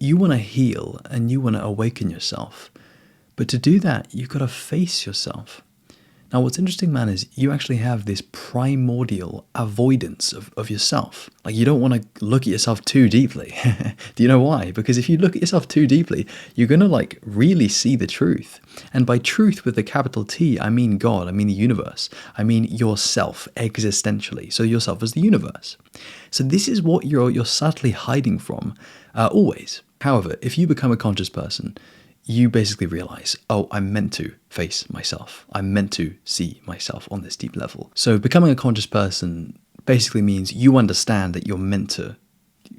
you want to heal and you want to awaken yourself. But to do that, you've got to face yourself. Now, what's interesting, man, is you actually have this primordial avoidance of yourself. Like, you don't want to look at yourself too deeply. Do you know why? Because if you look at yourself too deeply, you're going to like really see the truth. And by truth with a capital T, I mean God, I mean the universe, I mean yourself existentially. So yourself as the universe. So this is what you're subtly hiding from always. However, if you become a conscious person, you basically realize, oh, I'm meant to face myself. I'm meant to see myself on this deep level. So becoming a conscious person basically means you understand that you're meant to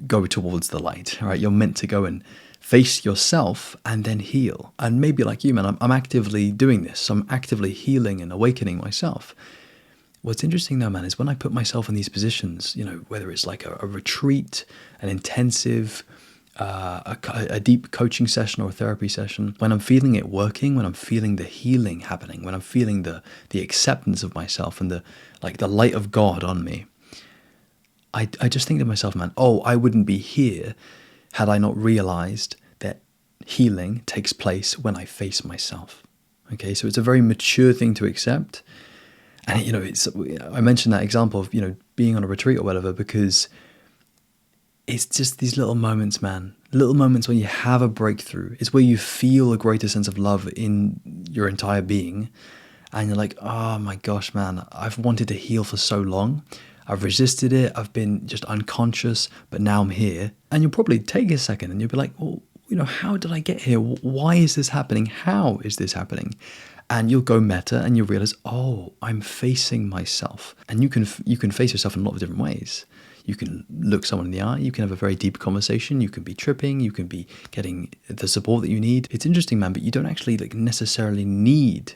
go towards the light, right? You're meant to go and face yourself and then heal. And maybe like you, man, I'm actively doing this. I'm actively healing and awakening myself. What's interesting though, man, is when I put myself in these positions, you know, whether it's like a retreat, an intensive, a deep coaching session or a therapy session, when I'm feeling it working, when I'm feeling the healing happening, when I'm feeling the acceptance of myself and the light of God on me, I just think to myself, man, oh, I wouldn't be here had I not realized that healing takes place when I face myself. Okay, so it's a very mature thing to accept. And, you know, I mentioned that example of, you know, being on a retreat or whatever, because it's just these little moments, man. Little moments when you have a breakthrough. It's where you feel a greater sense of love in your entire being. And you're like, oh my gosh, man, I've wanted to heal for so long. I've resisted it. I've been just unconscious, but now I'm here. And you'll probably take a second and you'll be like, well, you know, how did I get here? Why is this happening? How is this happening? And you'll go meta and you'll realize, oh, I'm facing myself. And you can face yourself in a lot of different ways. You can look someone in the eye, you can have a very deep conversation, you can be tripping, you can be getting the support that you need. It's interesting, man, but you don't actually necessarily need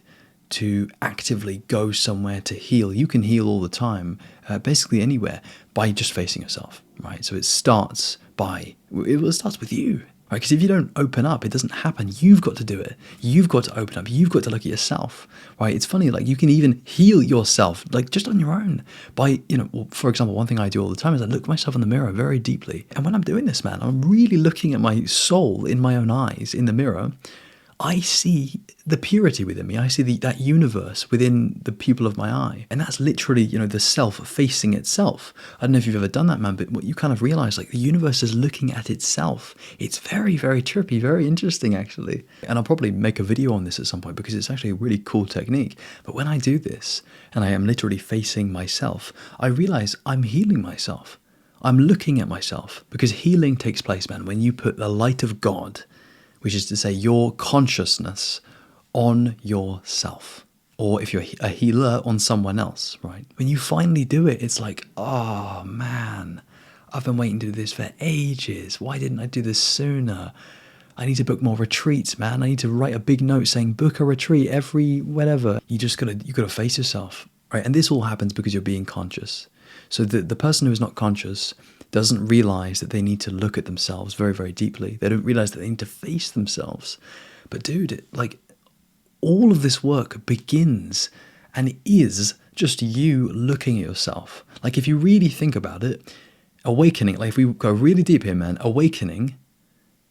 to actively go somewhere to heal. You can heal all the time, basically anywhere, by just facing yourself, right? So it starts with you. Right? Because if you don't open up, it doesn't happen. You've got to do it. You've got to open up. You've got to look at yourself, right? It's funny, like you can even heal yourself, like just on your own by, you know, well, for example, one thing I do all the time is I look myself in the mirror very deeply. And when I'm doing this, man, I'm really looking at my soul in my own eyes in the mirror. I see the purity within me. I see that universe within the pupil of my eye. And that's literally, you know, the self facing itself. I don't know if you've ever done that, man, but what you kind of realize, like the universe is looking at itself. It's very, very trippy, very interesting, actually. And I'll probably make a video on this at some point because it's actually a really cool technique. But when I do this and I am literally facing myself, I realize I'm healing myself. I'm looking at myself because healing takes place, man, when you put the light of God, which is to say your consciousness, on yourself. Or if you're a healer, on someone else, right? When you finally do it, it's like, oh man, I've been waiting to do this for ages. Why didn't I do this sooner? I need to book more retreats, man. I need to write a big note saying book a retreat every whatever. You gotta face yourself, right? And this all happens because you're being conscious. So the person who is not conscious doesn't realize that they need to look at themselves very, very deeply. They don't realize that they need to face themselves. But dude, like all of this work begins and is just you looking at yourself. Like if you really think about it, awakening, like if we go really deep here, man, awakening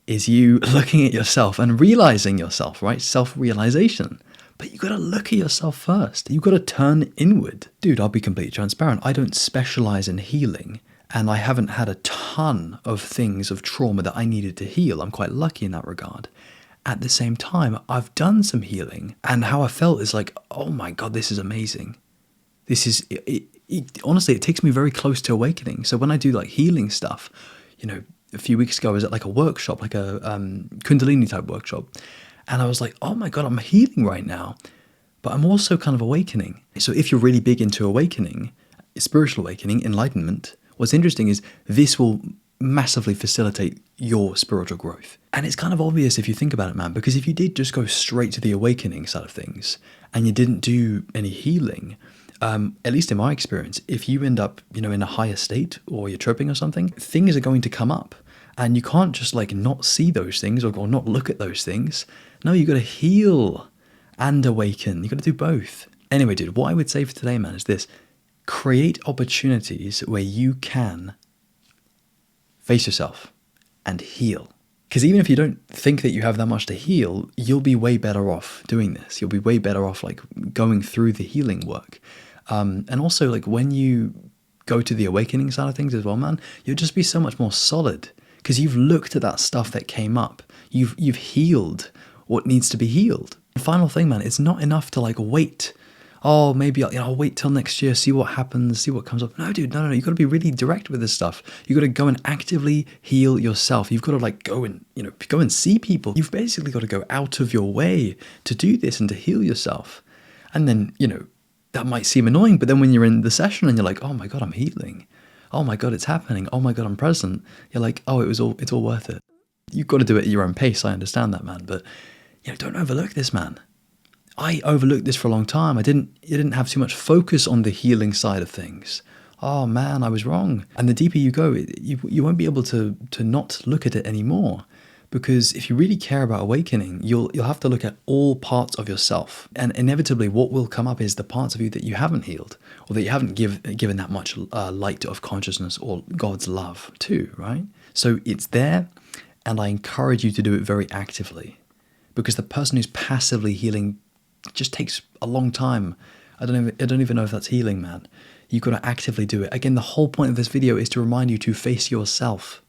is you looking at yourself and realizing yourself, right? Self-realization. But you got to look at yourself first. You got to turn inward. Dude, I'll be completely transparent. I don't specialize in healing. And I haven't had a ton of things of trauma that I needed to heal. I'm quite lucky in that regard. At the same time, I've done some healing. And how I felt is like, oh my God, this is amazing. This is, honestly, it takes me very close to awakening. So when I do like healing stuff, you know, a few weeks ago I was at like a workshop, like a Kundalini type workshop. And I was like, oh my God, I'm healing right now. But I'm also kind of awakening. So if you're really big into awakening, spiritual awakening, enlightenment, what's interesting is this will massively facilitate your spiritual growth. And it's kind of obvious if you think about it, man, because if you did just go straight to the awakening side of things and you didn't do any healing, at least in my experience, if you end up, you know, in a higher state or you're tripping or something, things are going to come up. And you can't just like not see those things or not look at those things. No, you got to heal and awaken. You got to do both. Anyway, dude, what I would say for today, man, is this. Create opportunities where you can face yourself and heal. Because even if you don't think that you have that much to heal, you'll be way better off doing this. You'll be way better off like going through the healing work. And also like when you go to the awakening side of things as well, man, you'll just be so much more solid because you've looked at that stuff that came up. You've healed what needs to be healed. The final thing, man, it's not enough to like wait. Oh, maybe I'll wait till next year, see what happens, see what comes up. No, dude, no. You got to be really direct with this stuff. You got to go and actively heal yourself. You've got to like go and see people. You've basically got to go out of your way to do this and to heal yourself. And then, that might seem annoying, but then when you're in the session and you're like, oh my God, I'm healing. Oh my God, it's happening. Oh my God, I'm present. You're like, oh, it's all worth it. You've got to do it at your own pace. I understand that, man. But, don't overlook this, man. I overlooked this for a long time. I didn't have too much focus on the healing side of things. Oh man, I was wrong. And the deeper you go, you won't be able to not look at it anymore. Because if you really care about awakening, you'll have to look at all parts of yourself. And inevitably what will come up is the parts of you that you haven't healed or that you haven't given that much light of consciousness or God's love to, right? So it's there, and I encourage you to do it very actively. Because the person who's passively healing just takes a long time. I don't even know if that's healing, man. You've got to actively do it. Again, the whole point of this video is to remind you to face yourself.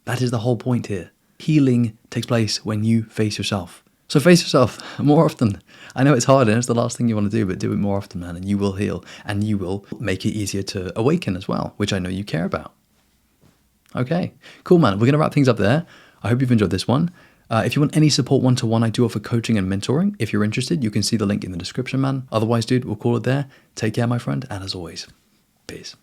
That is the whole point here. Healing takes place when you face yourself. So face yourself more often. I know it's hard and it's the last thing you want to do, but do it more often, man, and you will heal. And you will make it easier to awaken as well, which I know you care about. Okay, cool, man. We're going to wrap things up there. I hope you've enjoyed this one. If you want any support one-to-one, I do offer coaching and mentoring. If you're interested, you can see the link in the description, man. Otherwise, dude, we'll call it there. Take care, my friend. And as always, peace.